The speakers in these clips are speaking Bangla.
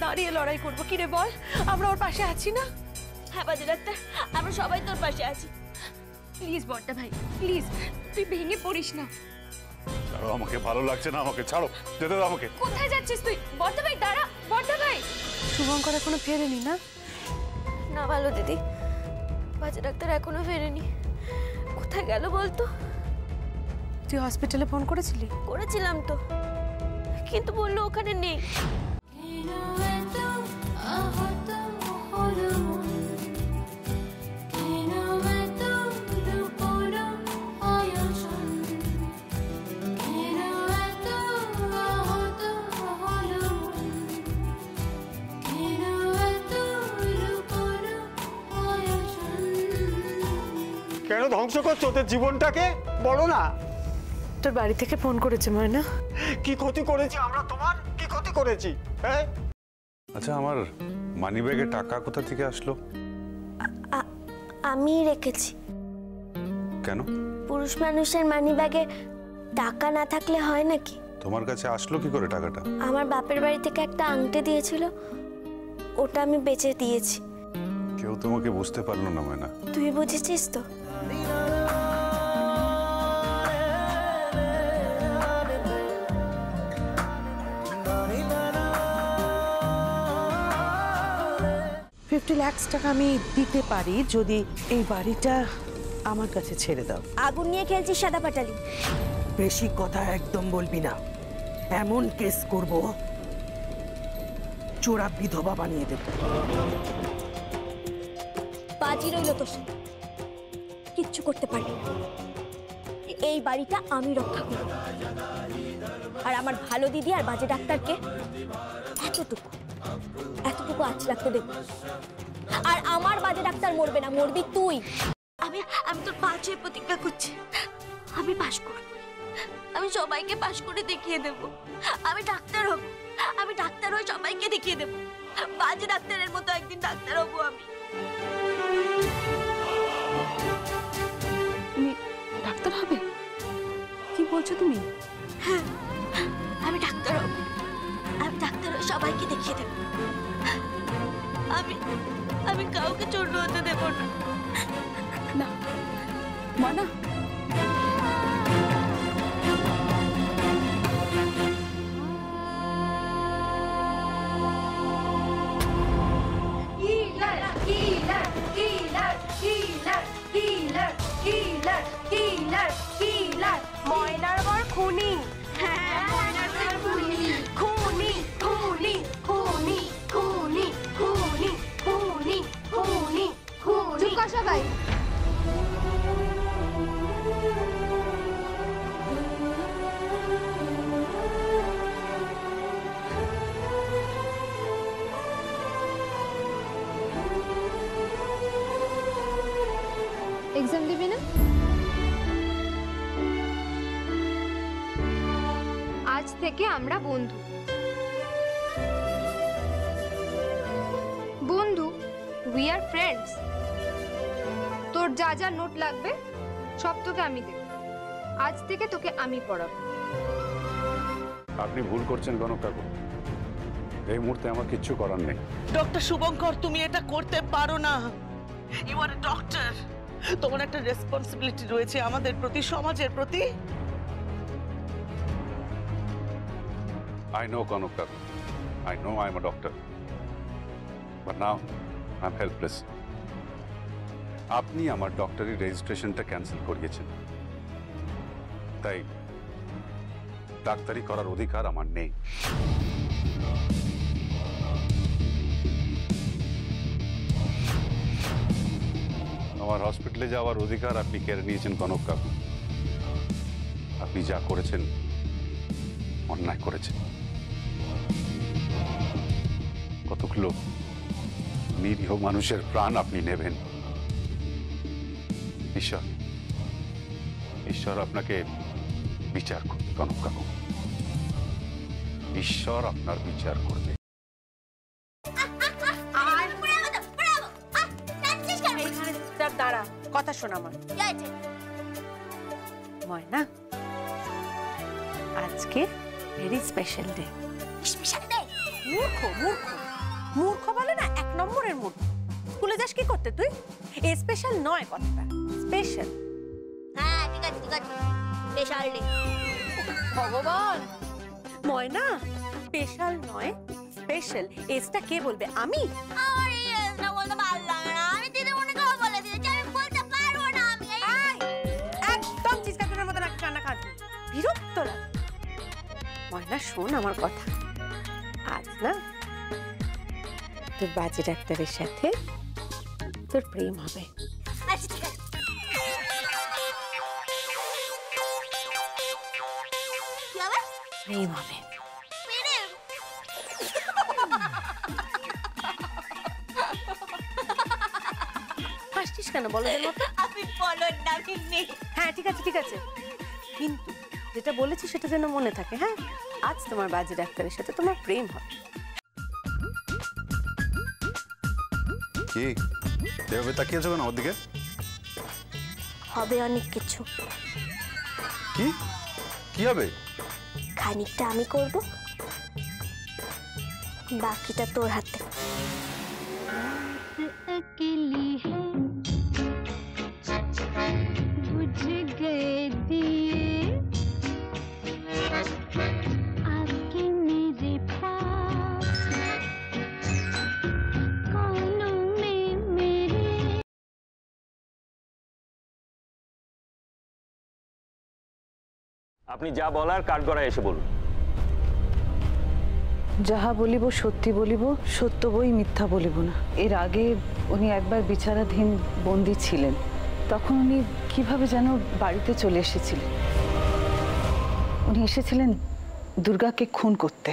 দাঁড়িয়ে লড়াই করবো। কি রে বল, আমরা ওর পাশে আছি না? হ্যাঁ বাজে ডাক্তার, আমরা সবাই তোর পাশে আছি। প্লিজ বড়দা ভাই, প্লিজ তুই ভেঙে পড়িস না। ছাড়ো আমাকে, ভালো লাগছে না আমাকে, ছাড়ো, যেতে দাও আমাকে। কোথায় যাচ্ছিস তুই? বড়দা ভাই দাঁড়া, বড়দা ভাই। শুভঙ্কর এখনো ফেরেনি না? না ভালো দিদি, বাজে ডাক্তার এখনো ফেরেনি। কোথায় গেল বলতো? তুই হসপিটালে ফোন করেছিলি? করেছিলাম তো, কিন্তু বললো ওখানে নেই। কেন ধ্বংস করছো তোর জীবনটাকে? বলো না। তোর বাড়ি থেকে ফোন করেছে ময়না। কি ক্ষতি করেছি আমরা তোমার? কি ক্ষতি করেছি? হ্যাঁ, আচ্ছা, আমার মানি ব্যাগে টাকা কোথা থেকে আসলো? আমি রেখেছি। কেন? পুরুষ মানুষের মানি ব্যাগে টাকা না থাকলে হয় নাকি? তোমার কাছে আসলো কি করে টাকাটা? আমার বাপের বাড়ি থেকে একটা আংটি দিয়েছিল, ওটা আমি বেচে দিয়েছি। কেউ তোমাকে বুঝতে পারলো না ময়না। তুই বুঝেছিস তো? $50 লাখ আমি দিতে পারি যদি এই বাড়িটা আমার কাছে ছেড়ে দাও। আগুন নিয়ে খেলছিস সাদা পাটালি। বেশি কথা একদম বলবি না, এমন কেস করব চোরা বিধবা বানিয়ে দেব। বাজি রইল তোর সাথে, কিচ্ছু করতে পারবি না। এই বাড়িটা আমি রক্ষা করব, আর আমার ভালো দিদি আর বাজে ডাক্তারকে এতটুকু আঁচ লাগতে দেব। আর আমার বাজে ডাক্তার মরবে না, মরবি তুই। আমি তোর পাশে প্রতিজ্ঞা করছি, আমি পাশ করব, আমি সবাইকে পাশ করে দেখিয়ে দেব। আমি ডাক্তার হব, আমি ডাক্তার হয়ে সবাইকে দেখিয়ে দেব। বাজে ডাক্তারের মতো একদিন ডাক্তার হব আমি। তুমি ডাক্তার হবে? কি বলছো তুমি? হ্যাঁ, আমি ডাক্তার হব, আমি ডাক্তার হয়ে সবাইকে দেখিয়ে দেব। আমি কাউকে ছোট হতে দেব না। না ময়না, ময়নার বর খুনি। হ্যাঁ, ময়নার বর খুনি, খুনি খুনি খুনি খুনি খুনি খুনি খুনি খুনি। চুপ কর সবাই। এক্সাম দিবি না? আজ থেকে আমরা বন্ধু। বন্ধু, উই আর ফ্রেন্ডস। তোর যা যা নোট লাগবে সব তোকে আমি দেব। আজ থেকে তোকে আমি পড়াবো। আপনি ভুল করছেন কনক কাকু, এই মুহূর্তে আমার কিচ্ছু করার নেই। ডক্টর শুভঙ্কর, তুমি এটা করতে পারো না। ইউ আর এ ডক্টর, তোমার একটা রেসপন্সিবিলিটি রয়েছে আমাদের প্রতি, সমাজের প্রতি। I know কনক কাকু, I know I'm a doctor, but now I'm helpless. আপনি আমার ডক্টরি রেজিস্ট্রেশনটা ক্যান্সেল করিয়েছেন, তাই ডাক্তারি করার অধিকার আমার নেই। আমার হসপিটালে যাওয়ার অধিকার আপনি কেড়ে নিয়েছেন কনক কাকু। আপনি যা করেছেন অন্যায় করেছেন। কতগুলো নিরীহ মানুষের প্রাণ আপনি নেবেন। ঈশ্বর ঈশ্বর আপনাকে বিচার করবে কনক কাকু, ঈশ্বর আপনার বিচার করবে। দাঁড়া, কথা শোনা আমার। ময়না, আজকে very special day. Special day? মূর্খ মূর্খ, মূর্খ বলে না, 1 নম্বরের মূর্খ। স্কুলে যাস কি করতে তুই? স্পেশাল নয় কথাটা, স্পেশাল। হ্যাঁ ঠিক আছে স্পেশাল নেই। ভগবান ময়না, স্পেশাল নয় স্পেশাল, এসটা কে বলবে? আমি? আমার এই না বলতে ভালো লাগে না। আমি দিদিমণিকে বলে দিয়েছি আমি বলতে পারবো না। আমি একদম চিৎকারের মতো নাকি কান্না কাঁদবি, বিরক্ত লাগে। ময়না শোন আমার কথা, আজ না তোর বাজে ডাক্তারের সাথে তোর প্রেম হবে। আচ্ছা ঠিক আছে। কি হবে? প্রেম হবে। হাসছিস কেন বলদের মতো? আমি বলদ না কিন্তু। হ্যাঁ ঠিক আছে ঠিক আছে, কিন্তু যেটা বলেছি সেটা যেন মনে থাকে। হ্যাঁ, আজ তোমার বাজে ডাক্তারের সাথে তোমার প্রেম হবে। কি এভাবে তাকিয়েছো কেন ওর দিকে? হবে অনেক কিছু। কি কি হবে? খানিকটা আমি করব, বাকিটা তোর হাতে। আপনি যা বলার কাঠগড়ায় এসে বলুন। যাহা বলিব সত্যি বলিব, সত্য বই মিথ্যা বলিব না। এর আগে উনি একবার বিচারাধীন বন্দী ছিলেন, তখন উনি কিভাবে যেন বাড়িতে চলে এসেছিলেন। উনি এসেছিলেন দুর্গাকে খুন করতে।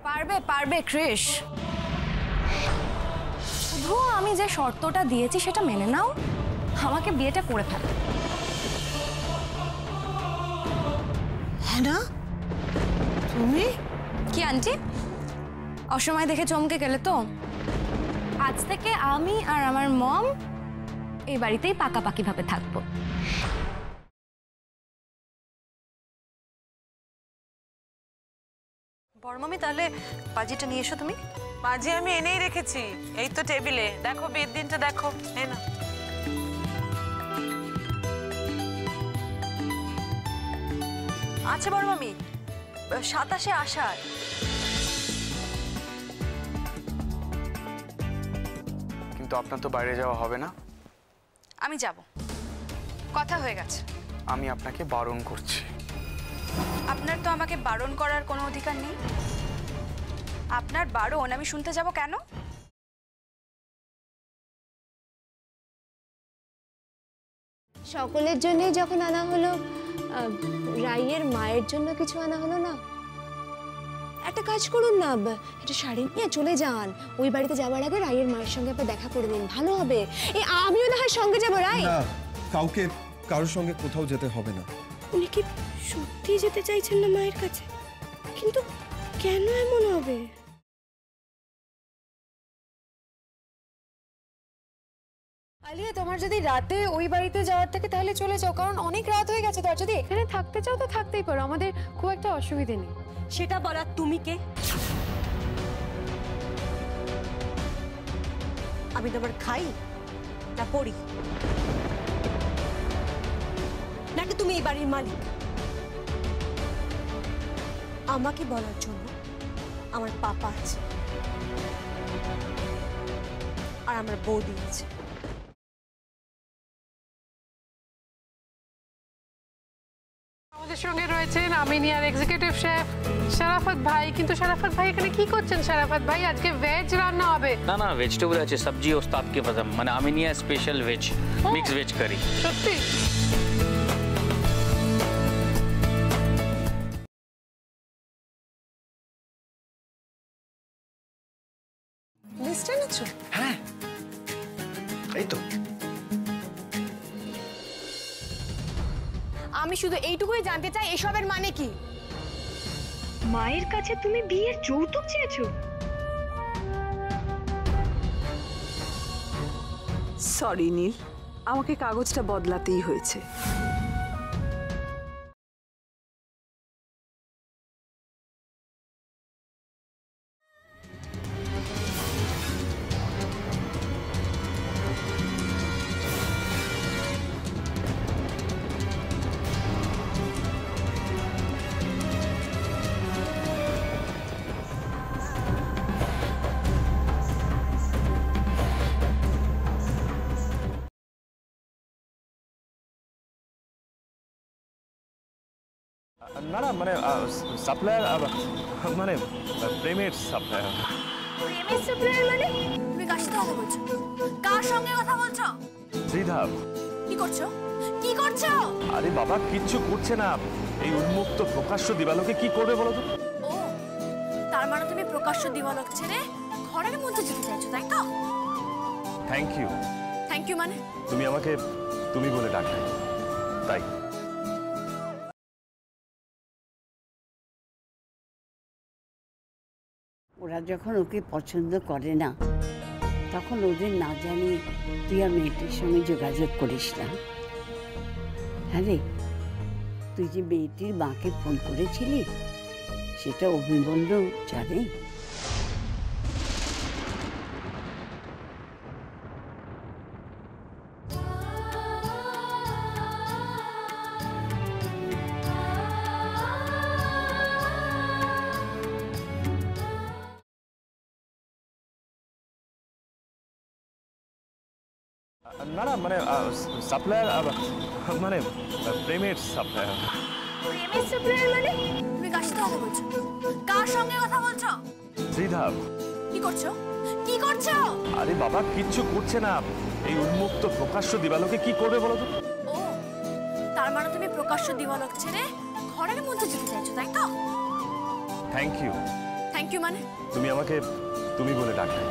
পারবে পারবে কৃষ, শুধু আমি যে শর্তটা দিয়েছি সেটা মেনে নাও, আমাকে বিয়েটা করে ফেলো। হ্যাঁ না তুমি? কি আন্টি, অসময় দেখে চমকে গেলে তো? আজ থেকে আমি আর আমার মম এই বাড়িতেই পাকাপাকি ভাবে থাকবো। বড় মামি, তাহলে বাজিটা নিয়ে এসো তুমি। বাজি আমি এনেই রেখেছি, এই তো টেবিলে। দেখো বিয়ের দিনটা দেখো, এই না। আচ্ছা বড় মামি, 27 আষাঢ়। কিন্তু আপনার তো বাইরে যাওয়া হবে না। আমি যাব, কথা হয়ে গেছে। আমি আপনাকে বারণ করছি। আপনার তো আমাকে বারণ করার কোনো অধিকার নেই। আপনার বারণ আমি শুনতে যাব কেন? সকলের জন্যই যখন আনা হলো, রাইয়ের মায়ের জন্য কিছু আনা হলো না? একটা কাজ করুন না, একটা শাড়ি নিয়ে চলে যান। ওই বাড়িতে যাওয়ার আগে রাইয়ের মায়ের সঙ্গে একবার দেখা করে নিন, ভালো হবে। আমিও না হয় সঙ্গে যাবো। রাই, না, কাউকে কারোর সঙ্গে কোথাও যেতে হবে না। উনি কি সত্যি যেতে চাইছেন না মায়ের কাছে? কিন্তু কেন এমন হবে? আলিয়া, তোমার যদি রাতে ওই বাড়িতে যাওয়ার থাকে তাহলে চলে যাও, কারণ অনেক রাত হয়ে গেছে। তো আর যদি এখানে থাকতে চাও তো থাকতেই পারো, আমাদের খুব একটা অসুবিধে নেই। সেটা বলার তুমি কে? আমি তোমার খাই না পড়ি, নাকি তুমি এই বাড়ির মালিক? আমাকে বলার জন্য আমার পাপা আছে আর আমার বৌদি আছে। আমাদের সঙ্গে রয়েছেন আমিনিয়ার এক্সিকিউটিভ শেফ শরাফত ভাই। কিন্তু শরাফত ভাই এখানে কি করছেন? শরাফত ভাই, আজকে ভেজ রান্না হবে। না না, ভেজিটেবল আছে, সবজি ওস্তাদ কে পছন্দ, মানে Aminia special veg, mix veg curry. সত্যি? লিস্ট এনেছো? হ্যাঁ, এই তো। আমি শুধু এইটুকুই জানতে চাই, এসবের মানে কি? মায়ের কাছে তুমি বিয়ের যৌতুক চেয়েছো? সরি নীল, আমাকে কাগজটা বদলাতেই হয়েছে। না না মানে সাপ্লায়ার মানে প্রেমের সাপ্লায়ার। প্রেমের সাপ্লায়ার মানে? তুমি কার সাথে কথা বলছো? কার সঙ্গে কথা বলছো? শ্রীধাব। কি করছো? কি করছো? আরে বাবা কিচ্ছু করছে না, এই উন্মুক্ত প্রকাশ্য দিবালোকে কি করবে বলো তো? ও, তার মানে তুমি প্রকাশ্য দিবালোক ছেড়ে ঘরের মধ্যে যেতে চাইছো, তাই তো? Thank you. থ্যাংক ইউ মানে? তুমি আমাকে তুমি বলে ডাকলে তাই। ওরা যখন ওকে পছন্দ করে না তখন ওদের না জানিয়ে তুই আর মেয়েটির সঙ্গে যোগাযোগ করিস না। হ্যাঁ রে, তুই যে মেয়েটির মাকে ফোন করেছিলি সেটা অভিমন্যু জানে? না না মানে সাপ্লায়ার মানে প্রেমের সাপ্লায়ার। প্রেমের সাপ্লায়ার মানে? তুমি কার সাথে কথা বলছো? কার সঙ্গে কথা বলছো? শ্রীধাব। কি করছো? কি করছো? আরে বাবা কিচ্ছু করছে না, এই উন্মুক্ত প্রকাশ্য দিবালোকে কি করবে বলো তো? ও, তার মানে তুমি প্রকাশ্য দিবালোক ছেড়ে ঘরের মধ্যে যেতে চাইছো, তাই তো? Thank you. থ্যাংক ইউ মানে? তুমি আমাকে তুমি বলে ডাকলে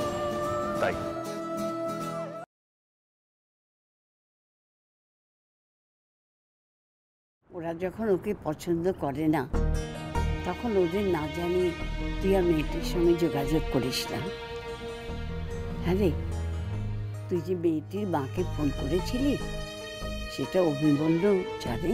তাই। ওরা যখন ওকে পছন্দ করে না তখন ওদের না জানিয়ে তুই আর মেয়েটির সঙ্গে যোগাযোগ করিস না। হ্যাঁ রে, তুই যে মেয়েটির মাকে ফোন করেছিলি সেটা অভিমন্যু জানে?